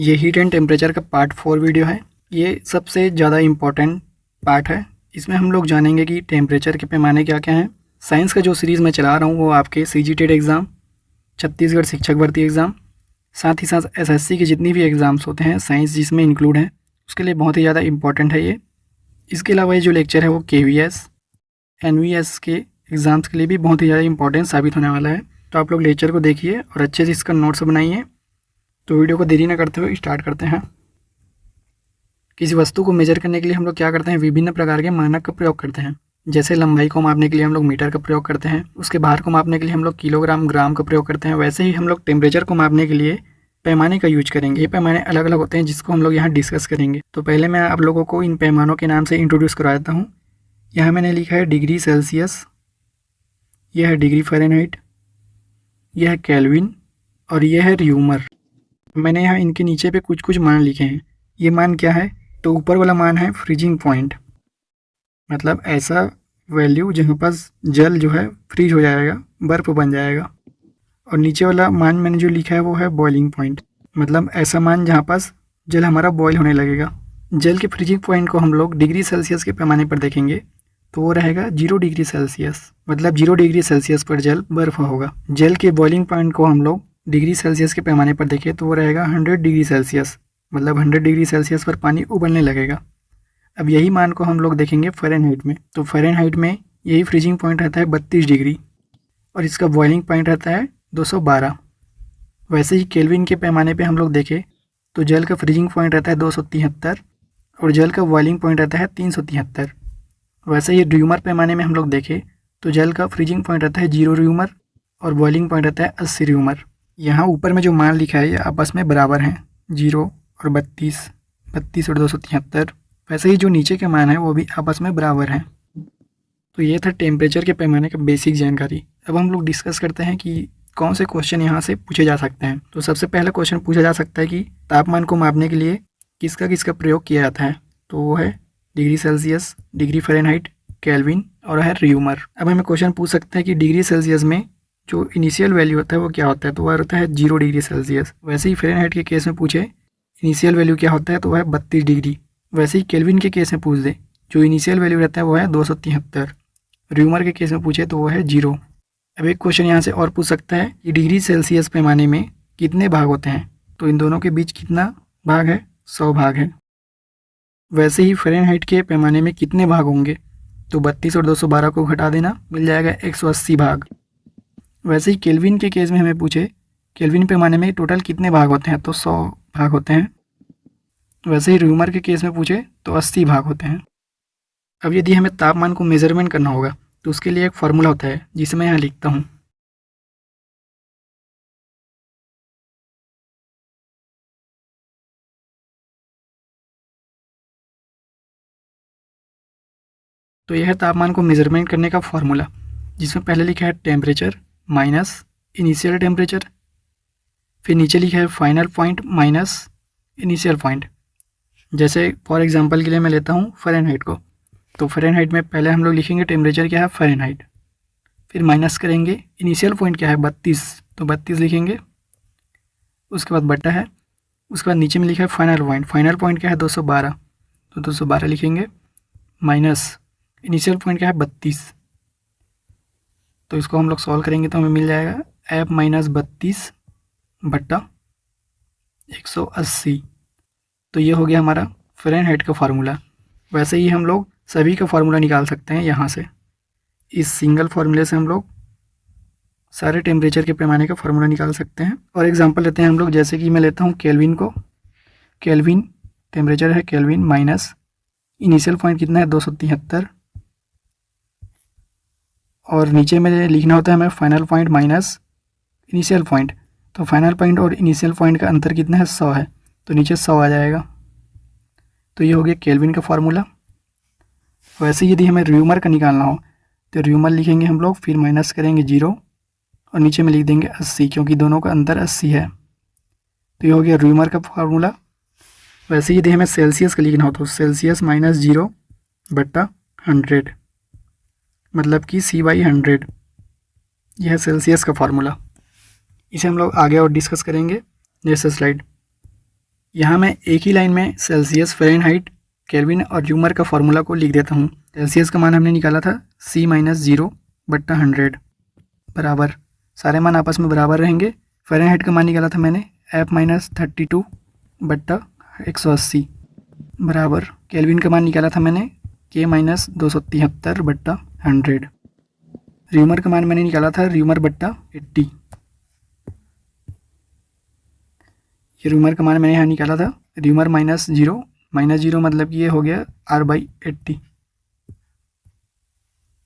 ये heat and temperature का part 4 video है। ये सबसे ज़्यादा इम्पॉर्टेंट पार्ट है। इसमें हम लोग जानेंगे कि टेम्परेचर के पैमाने क्या क्या हैं। साइंस का जो सीरीज़ मैं चला रहा हूँ वो आपके CG टेट एग्ज़ाम, छत्तीसगढ़ शिक्षक भर्ती एग्ज़ाम, साथ ही साथ SSC की जितनी भी एग्ज़ाम्स होते हैं साइंस जिसमें इंक्लूड है, उसके लिए बहुत ही ज़्यादा इम्पॉर्टेंट है ये। इसके अलावा ये जो लेक्चर है वो KVS, NVS के एग्ज़ाम्स के लिए भी बहुत ही ज़्यादा इंपॉर्टेंट साबित होने वाला है। तो आप लोग लेक्चर को देखिए और अच्छे से इसका नोट्स बनाइए। तो वीडियो को देरी न करते हुए स्टार्ट करते हैं। किसी वस्तु को मेजर करने के लिए हम लोग क्या करते हैं, विभिन्न प्रकार के मानक का प्रयोग करते हैं। जैसे लंबाई को मापने के लिए हम लोग मीटर का प्रयोग करते हैं, उसके भार को मापने के लिए हम लोग किलोग्राम, ग्राम का प्रयोग करते हैं। वैसे ही हम लोग टेम्परेचर को मापने के लिए पैमाने का यूज करेंगे। ये पैमाने अलग अलग होते हैं जिसको हम लोग यहाँ डिस्कस करेंगे। तो पहले मैं आप लोगों को इन पैमानों के नाम से इंट्रोड्यूस करवा देता हूँ। यहाँ मैंने लिखा है डिग्री सेल्सियस, यह है डिग्री फ़ारेनहाइट, यह है केल्विन और यह है र्यूमर। मैंने यहाँ इनके नीचे पे कुछ कुछ मान लिखे हैं। ये मान क्या है, तो ऊपर वाला मान है फ्रीजिंग पॉइंट, मतलब ऐसा वैल्यू जहाँ पास जल जो है फ्रीज हो जाएगा, बर्फ़ बन जाएगा। और नीचे वाला मान मैंने जो लिखा है वो है बॉइलिंग पॉइंट, मतलब ऐसा मान जहाँ पास जल हमारा बॉयल होने लगेगा। जल के फ्रीजिंग पॉइंट को हम लोग डिग्री सेल्सियस के पैमाने पर देखेंगे तो वो रहेगा 0 डिग्री सेल्सियस, मतलब 0 डिग्री सेल्सियस पर जल बर्फ होगा। जल के बॉइलिंग पॉइंट को हम लोग डिग्री सेल्सियस के पैमाने पर देखें तो वो रहेगा 100 डिग्री सेल्सियस, मतलब 100 डिग्री सेल्सियस पर पानी उबलने लगेगा। अब यही मान को हम लोग देखेंगे फ़ारेनहाइट में, तो फ़ारेनहाइट में यही फ्रीजिंग पॉइंट रहता है 32 डिग्री और इसका बॉइलिंग पॉइंट रहता है 212। वैसे ही केल्विन के पैमाने पे हम लोग देखें तो जल का फ्रीजिंग पॉइंट रहता है 273 और जल का बॉइलिंग पॉइंट रहता है 373। वैसे ही र्यूमर पैमाने में हम लोग देखें तो जल का फ्रीजिंग पॉइंट रहता है 0 र्यूमर और बॉइलिंग पॉइंट रहता है 80 र्यूमर। यहाँ ऊपर में जो मान लिखा है ये आपस में बराबर हैं, 0 और 32, 32 और 273। वैसे ही जो नीचे के मान है वो भी आपस में बराबर हैं। तो ये था टेम्परेचर के पैमाने का बेसिक जानकारी। अब हम लोग डिस्कस करते हैं कि कौन से क्वेश्चन यहाँ से पूछे जा सकते हैं। तो सबसे पहला क्वेश्चन पूछा जा सकता है कि तापमान को मापने के लिए किसका किसका प्रयोग किया जाता है, तो वो है degree Celsius, degree Fahrenheit, kelvin और है र्यूमर। अब हमें क्वेश्चन पूछ सकते हैं कि डिग्री सेल्सियस में जो इनिशियल वैल्यू होता है वो क्या होता है, तो वह होता है 0 डिग्री सेल्सियस। वैसे ही फ़ारेनहाइट के केस में पूछे इनिशियल वैल्यू क्या होता है, तो वह है 32 डिग्री। वैसे ही केल्विन के केस में पूछ दे जो इनिशियल वैल्यू रहता है वो है 273। र्यूमर के केस में पूछे तो वो है 0। अब एक क्वेश्चन यहाँ से और पूछ सकता है कि डिग्री सेल्सियस पैमाने में कितने भाग होते हैं, तो इन दोनों के बीच कितना भाग है, 100 भाग है। वैसे ही फ़ारेनहाइट के पैमाने में कितने भाग होंगे, तो 32 और 212 को घटा देना, मिल जाएगा 180 भाग। वैसे ही केल्विन के केस में हमें पूछे केल्विन पैमाने में टोटल कितने भाग होते हैं, तो 100 भाग होते हैं। वैसे ही र्यूमर के केस में पूछे तो 80 भाग होते हैं। अब यदि हमें तापमान को मेजरमेंट करना होगा तो उसके लिए एक फार्मूला होता है जिसे मैं यहाँ लिखता हूँ। तो यह है तापमान को मेजरमेंट करने का फार्मूला, जिसमें पहले लिखा है टेम्परेचर माइनस इनिशियल टेम्परेचर, फिर नीचे लिखा है final point minus initial point. जैसे फॉर एग्जांपल के लिए मैं लेता हूँ फ़ारेनहाइट को, तो फ़ारेनहाइट में पहले हम लोग लिखेंगे टेम्परेचर क्या है फ़ारेनहाइट, फिर माइनस करेंगे इनिशियल पॉइंट क्या है 32, तो 32 लिखेंगे, उसके बाद बटा है, उसके बाद नीचे में लिखा है फाइनल पॉइंट क्या है 212, तो 212 लिखेंगे, माइनस इनिशियल पॉइंट क्या है 32, तो इसको हम लोग सॉल्व करेंगे तो हमें मिल जाएगा f माइनस 32 बट्टा 180। तो ये हो गया हमारा फ़ारेनहाइट का फार्मूला। वैसे ही हम लोग सभी का फार्मूला निकाल सकते हैं यहाँ से। इस सिंगल फार्मूले से हम लोग सारे टेम्परेचर के पैमाने का फार्मूला निकाल सकते हैं। और एग्जांपल लेते हैं हम लोग, जैसे कि मैं लेता हूँ केल्विन को। केल्विन टेम्परेचर है केल्विन माइनस इनिशियल पॉइंट कितना है 273 और नीचे में लिखना होता है हमें final point minus initial point. तो फाइनल पॉइंट और इनिशियल पॉइंट का अंतर कितना है 100 है, तो नीचे 100 आ जाएगा। तो ये हो गया केल्विन का फार्मूला। वैसे यदि हमें र्यूमर का निकालना हो तो र्यूमर लिखेंगे हम लोग, फिर माइनस करेंगे 0 और नीचे में लिख देंगे 80, क्योंकि दोनों का अंतर 80 है। तो ये हो गया र्यूमर का फार्मूला। वैसे यदि हमें सेल्सियस का लिखना हो तो सेल्सियस माइनस 0 बट्टा 100, मतलब कि C/100, यह है सेल्सियस का फार्मूला। इसे हम लोग आगे और डिस्कस करेंगे नेक्स्ट स्लाइड। यहाँ मैं एक ही लाइन में सेल्सियस, फ़ारेनहाइट, केल्विन और र्यूमर का फार्मूला को लिख देता हूँ। सेल्सियस का मान हमने निकाला था C-0/100 बराबर, सारे मान आपस में बराबर रहेंगे। फ़ारेनहाइट का मान निकाला था मैंने F-32/180 बराबर, केल्विन का मान निकाला था मैंने K-273/100। र्यूमर का मान मैंने निकाला था र्यूमर/80। ये र्यूमर का मान मैंने यहाँ निकाला था र्यूमर -0 मतलब कि ये हो गया R/80।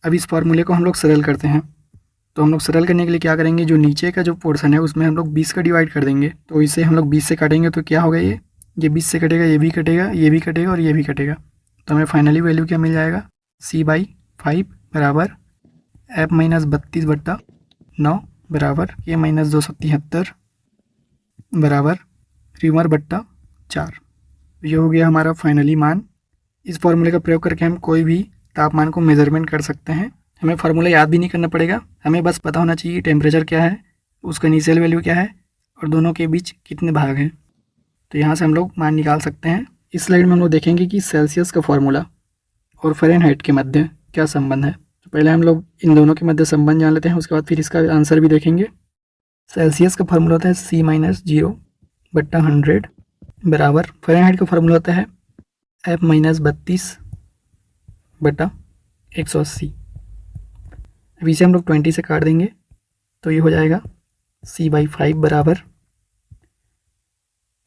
अब इस फार्मूले को हम लोग सरल करते हैं। तो हम लोग सरल करने के लिए क्या करेंगे, जो नीचे का जो पोर्शन है उसमें हम लोग 20 का डिवाइड कर देंगे। तो इसे हम लोग 20 से काटेंगे तो क्या होगा, ये 20 से कटेगा, ये भी कटेगा, ये भी कटेगा और ये भी कटेगा। तो हमें फाइनली वैल्यू क्या मिल जाएगा, C/5 बराबर F-32/9 बराबर K-273 बराबर र्यूमर/4। ये हो गया हमारा फाइनली मान। इस फार्मूले का प्रयोग करके हम कोई भी तापमान को मेज़रमेंट कर सकते हैं। हमें फार्मूला याद भी नहीं करना पड़ेगा, हमें बस पता होना चाहिए टेम्परेचर क्या है, उसका इनिशियल वैल्यू क्या है और दोनों के बीच कितने भाग हैं। तो यहाँ से हम लोग मान निकाल सकते हैं। इस स्लाइड में हम लोग देखेंगे कि सेल्सियस का फार्मूला और फ़ारेनहाइट के मध्य क्या संबंध है। तो पहले हम लोग इन दोनों के मध्य संबंध जान लेते हैं, उसके बाद फिर इसका आंसर भी देखेंगे। सेल्सियस का फार्मूला होता है C-0/100 बराबर, फ़ारेनहाइट का फार्मूला होता है F-32/180। अब इसे हम लोग 20 से काट देंगे तो ये हो जाएगा C/5 बराबर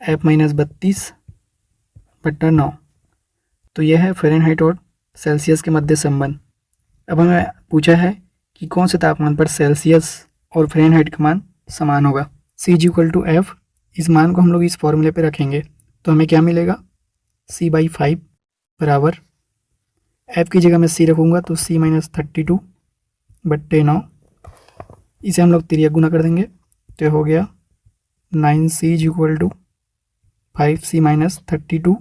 F-32/9। तो यह है फ़ारेनहाइट और सेल्सियस के मध्य संबंध। अब हमें पूछा है कि कौन से तापमान पर सेल्सियस और फ़ारेनहाइट का मान समान होगा। C=F, इस मान को हम लोग इस फॉर्मूले पे रखेंगे तो हमें क्या मिलेगा, C/5 बराबर, F की जगह मैं C रखूँगा तो C-32/9, इसे हम लोग तिर्यक गुना कर देंगे तो हो गया 9C = 5C-32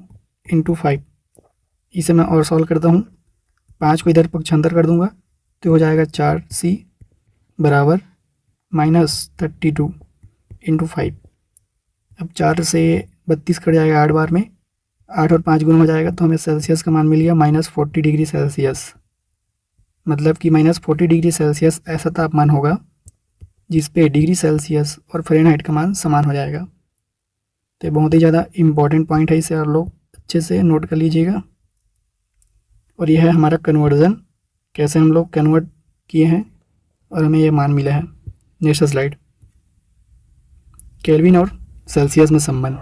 × 5। इसे मैं और सॉल्व करता हूँ, 5 को इधर पक्षांतर कर दूंगा तो हो जाएगा 4C बराबर -32 × 5। अब 4 से 32 कट जाएगा 8 बार में, 8 और 5 गुना हो जाएगा तो हमें सेल्सियस का मान मिल गया -40 डिग्री सेल्सियस। मतलब कि -40 डिग्री सेल्सियस ऐसा तापमान होगा जिस पे डिग्री सेल्सियस और फ़ारेनहाइट का मान समान हो जाएगा। तो बहुत ही ज़्यादा इम्पॉर्टेंट पॉइंट है, इसे आप लोग अच्छे से नोट कर लीजिएगा। और यह है हमारा कन्वर्जन, कैसे हम लोग कन्वर्ट किए हैं और हमें यह मान मिला है। नेक्स्ट स्लाइड, केल्विन और सेल्सियस में संबंध।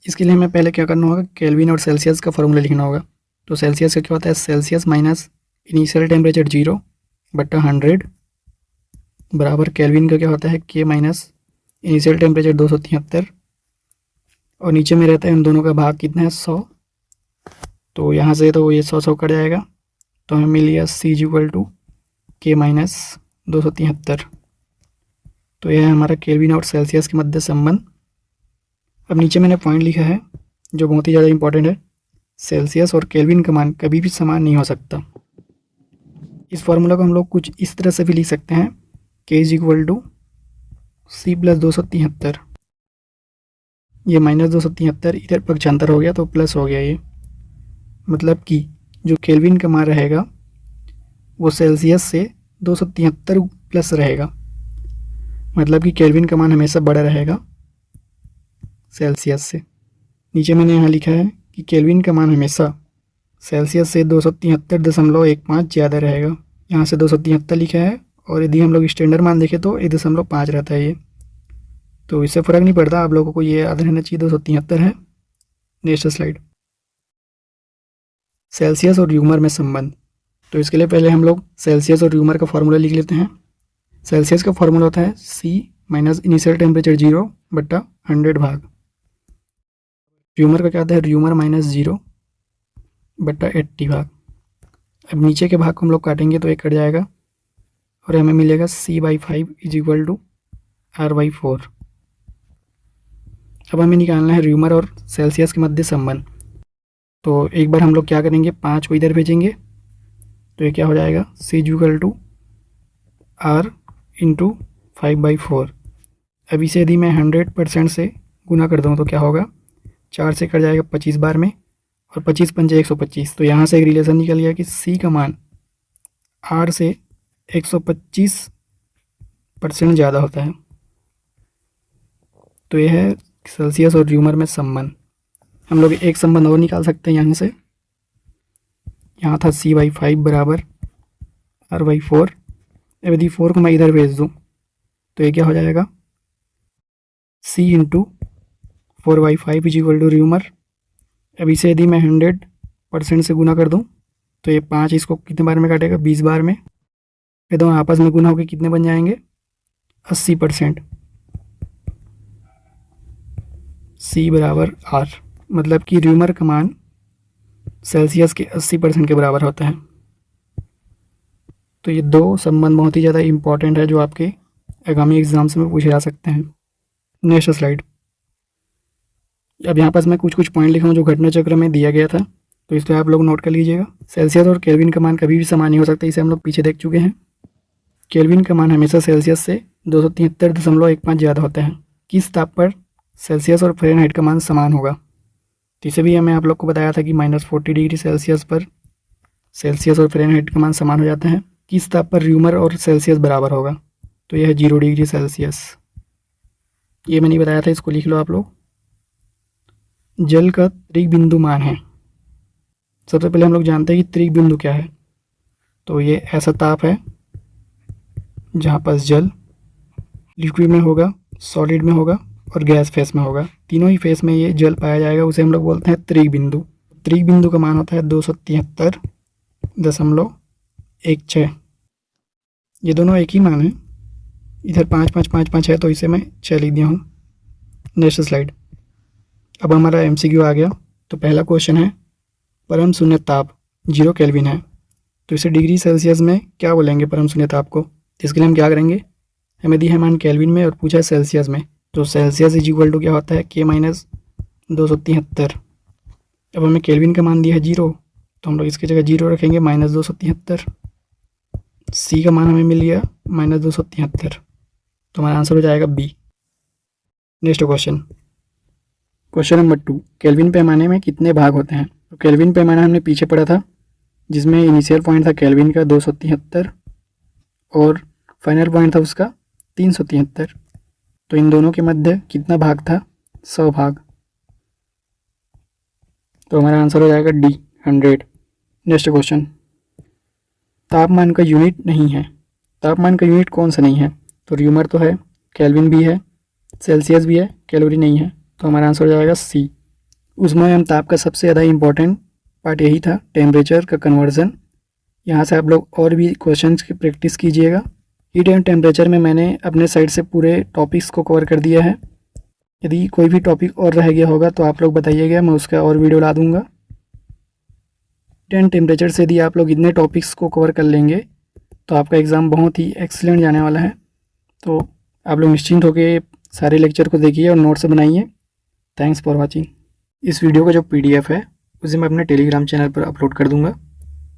इसके लिए हमें पहले क्या करना होगा, केल्विन और सेल्सियस का फॉर्मूला लिखना होगा। तो सेल्सियस का क्या होता है, सेल्सियस माइनस इनिशियल टेम्परेचर 0/100 बराबर, केल्विन का क्या होता है K माइनस इनिशियल टेम्परेचर 273 और नीचे में रहता है उन दोनों का भाग कितना है, 100। तो यहाँ से तो ये 100 कट जाएगा तो हमें मिल गया C = K माइनस 273। तो यह है हमारा केल्विन और सेल्सियस के मध्य संबंध। अब नीचे मैंने पॉइंट लिखा है जो बहुत ही ज़्यादा इंपॉर्टेंट है, सेल्सियस और केल्विन का मान कभी भी समान नहीं हो सकता। इस फार्मूला को हम लोग कुछ इस तरह से भी लिख सकते हैं, K = C + 273। ये -273 इधर पक्षांतर हो गया तो प्लस हो गया, ये मतलब कि जो केल्विन का मान रहेगा वो सेल्सियस से 273 प्लस रहेगा। मतलब कि केल्विन का मान हमेशा बड़ा रहेगा सेल्सियस से। नीचे मैंने यहाँ लिखा है कि केल्विन का मान हमेशा सेल्सियस से 273.15 ज़्यादा रहेगा। यहाँ से 273 लिखा है और यदि हम लोग स्टैंडर्ड मान देखें तो 1.5 रहता है ये, तो इससे फ़र्क नहीं पड़ता, आप लोगों को ये याद रहना चाहिए 273 है। नेक्स्ट स्लाइड, सेल्सियस और र्यूमर में संबंध। तो इसके लिए पहले हम लोग सेल्सियस और र्यूमर का फार्मूला लिख लेते हैं। सेल्सियस का फार्मूला होता है C माइनस इनिशियल टेम्परेचर 0/100 भाग, र्यूमर का क्या होता है र्यूमर -0/80 भाग। अब नीचे के भाग को हम लोग काटेंगे तो एक कट जाएगा और हमें मिलेगा C/5 = R/4। अब हमें निकालना है र्यूमर और सेल्सियस के मध्य संबंध। तो एक बार हम लोग क्या करेंगे, 5 को इधर भेजेंगे तो ये क्या हो जाएगा, C = R × 5/4। अब इसे यदि मैं 100% से गुना कर दूँ तो क्या होगा, 4 से कट जाएगा 25 बार में, और 25 पंजे 125। तो यहाँ से एक रिलेशन निकल गया कि सी का मान आर से 125% ज़्यादा होता है। तो यह है सेल्सियस और र्यूमर में संबंध। हम लोग एक संबंध और निकाल सकते हैं यहाँ से। यहाँ था C/5 बराबर R/4। अब यदि 4 को मैं इधर भेज दूँ तो ये क्या हो जाएगा, C into 4/5 is equal to rumour. अब इसे यदि मैं 100% से गुना कर दूँ तो ये 5 इसको कितने बार में काटेगा, 20 बार में। ये दोनों आपस में गुना होकर कितने बन जाएंगे, 80%। C बराबर R, मतलब कि र्यूमर का मान सेल्सियस के 80% के बराबर होता है। तो ये दो संबंध बहुत ही ज़्यादा इम्पॉर्टेंट है जो आपके आगामी एग्जाम्स में पूछे जा सकते हैं। Next slide. अब यहाँ पास मैं कुछ पॉइंट लिखा हूँ जो घटना चक्र में दिया गया था, तो इसलिए आप लोग नोट कर लीजिएगा। सेल्सियस और केल्विन का मान कभी भी समान नहीं हो सकता, इसे हम लोग पीछे देख चुके हैं। केल्विन का मान हमेशा सेल्सियस से 273.15 ज़्यादा होता है। किस ताप पर सेल्सियस और फ़ारेनहाइट का मान समान होगा, तो इसे भी मैं आप लोग को बताया था कि -40 डिग्री सेल्सियस पर सेल्सियस और फ़ारेनहाइट का मान समान हो जाता है। किस ताप पर र्यूमर और सेल्सियस बराबर होगा, तो यह है 0 डिग्री सेल्सियस। ये मैंने बताया था, इसको लिख लो आप लोग। जल का त्रिक बिंदु मान है। सबसे पहले हम लोग जानते हैं कि त्रिक बिंदु क्या है। तो ये ऐसा ताप है जहाँ पर जल लिक्विड में होगा, सॉलिड में होगा और गैस फेस में होगा। तीनों ही फेस में ये जल पाया जाएगा, उसे हम लोग बोलते हैं त्रिक बिंदु। त्रिक बिंदु का मान होता है 273.16। ये दोनों एक ही मान है, इधर 5 5 5 5 है, तो इसे मैं 6 लिख दिया हूँ। Next slide. अब हमारा MCQ आ गया। तो पहला क्वेश्चन है, परम शून्य ताप 0 केल्विन है, तो इसे डिग्री सेल्सियस में क्या बोलेंगे परम शून्य ताप को। इसके लिए हम क्या करेंगे, हमें दी है मान केल्विन में और पूछा है सेल्सियस में, तो सेल्सियस इज इक्वल टू क्या होता है, K-273। अब हमें केल्विन का मान दिया है 0, तो हम लोग इसकी जगह 0 रखेंगे, -273। C का मान हमें मिल गया -273, तो हमारा आंसर हो जाएगा B। Next question number 2, kelvin पैमाने में कितने भाग होते हैं। तो केल्विन पैमाना हमने पीछे पढ़ा था, जिसमें इनिशियल पॉइंट था केल्विन का 273 और फाइनल पॉइंट था उसका 373। तो इन दोनों के मध्य कितना भाग था, 100 भाग। तो हमारा आंसर हो जाएगा D, 100। नेक्स्ट क्वेश्चन, तापमान का यूनिट नहीं है। तापमान का यूनिट कौन सा नहीं है, तो र्यूमर तो है, केल्विन भी है, सेल्सियस भी है, कैलोरी नहीं है। तो हमारा आंसर हो जाएगा C। ऊष्मायन ताप का सबसे ज़्यादा इम्पोर्टेंट पार्ट यही था, टेम्परेचर का कन्वर्जन। यहाँ से आप लोग और भी क्वेश्चंस की प्रैक्टिस कीजिएगा। हीट एंड टेम्परेचर में मैंने अपने साइड से पूरे टॉपिक्स को कवर कर दिया है। यदि कोई भी टॉपिक और रह गया होगा तो आप लोग बताइएगा, मैं उसका और वीडियो ला दूँगा। हीट एंड टेम्परेचर से यदि आप लोग इतने टॉपिक्स को कवर कर लेंगे तो आपका एग्ज़ाम बहुत ही एक्सीलेंट जाने वाला है। तो आप लोग निश्चिंत होकर सारे लेक्चर को देखिए और नोट्स बनाइए। Thanks for watching. इस वीडियो का जो PDF है उसे मैं अपने टेलीग्राम चैनल पर अपलोड कर दूंगा,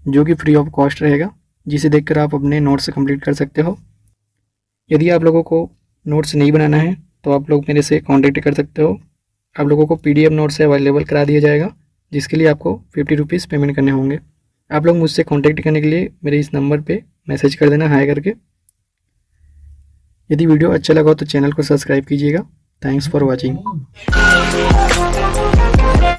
जो कि फ्री ऑफ कॉस्ट रहेगा, जिसे देखकर आप अपने नोट्स कंप्लीट कर सकते हो। यदि आप लोगों को नोट्स नहीं बनाना है तो आप लोग मेरे से कांटेक्ट कर सकते हो। आप लोगों को PDF नोट्स अवेलेबल करा दिया जाएगा, जिसके लिए आपको 50 रुपीज़ पेमेंट करने होंगे। आप लोग मुझसे कॉन्टेक्ट करने के लिए मेरे इस नंबर पर मैसेज कर देना, हाय करके। यदि वीडियो अच्छा लगा हो तो चैनल को सब्सक्राइब कीजिएगा। Thanks for watching.